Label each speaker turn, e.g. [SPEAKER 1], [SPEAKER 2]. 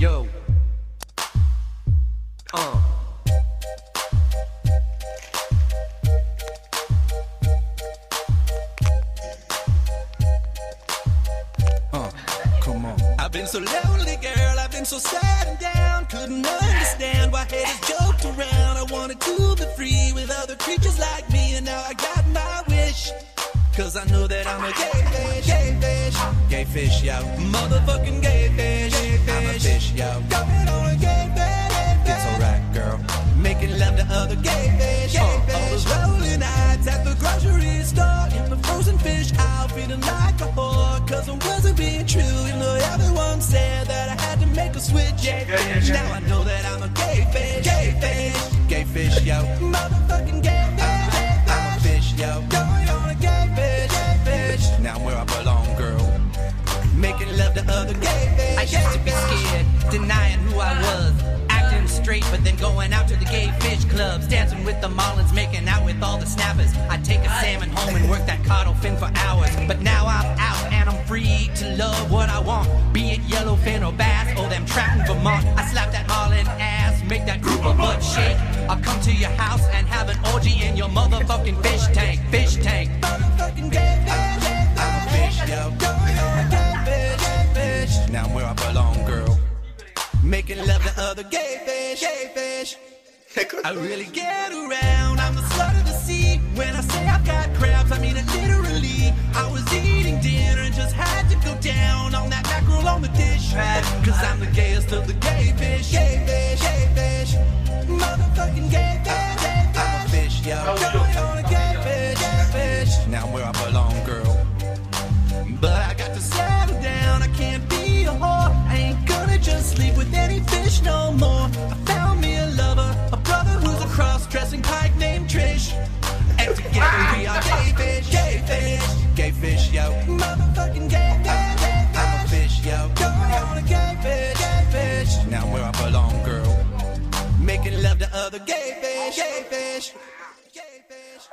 [SPEAKER 1] Yo. Come on. I've been so lonely, girl. I've been so sad and down. Couldn't understand why haters joked around. I wanted to be free with other creatures like me, and now I got my wish. Cause I know that I'm a gay fish, gay fish, gay fish, yo. Motherfucking gay fish, I'm a fish, yo. Going on a gay fish, it's alright, girl. Making love to other gay fish, all those lonely nights at the grocery store, in the frozen fish aisle, feeling like a whore. Cause I wasn't being true, you know everyone said that I had to make a switch, yeah. Now I know that I'm a gay fish, gay fish, gay fish, yo. Motherfucking gay fish, I'm a fish, yo. Going on a gay fish, now I'm where I belong, girl. Making love to other gay fish.
[SPEAKER 2] I used to be scared, denying who I was, acting straight, but then going out to the gay fish clubs, dancing with the marlins, making out with all the snappers. I'd take a salmon home and work that caudal fin for hours. But now I'm out and I'm free to love what I want, be it yellowfin or bass or them trout in Vermont. I slap that marlin ass, make that grouper butt shake. I'll come to your house and have an orgy in your motherfucking fish tank, fish tank.
[SPEAKER 1] Motherfucking gay fish, I'm a fish, yo. Going on a gay fish, now I'm where I belong, girl. Making love to other gay fish, gay fish. I really get around, I'm the slut of the sea. When I say I've got crabs, I mean it literally. I was eating dinner and just had to go down on that mackerel on the dish pad. Cause I'm the gayest of the gay fish, gay fish, gay fish. Motherfucking gay fish, I'm a fish, yo. Going on a gay fish, now I'm where I belong, girl. But I got to settle down, I can't be a whore. I ain't gonna just sleep with any fish no more. I found me a lover, a brother who's a cross-dressing pike named Trish. And together we are gay fish, gay fish, gay fish, yo. Motherfucking gay fish, I'm a fish, yo. Going on a gay fish, now I'm where I belong, girl. Making love to other gay fish, gay fish, gay fish.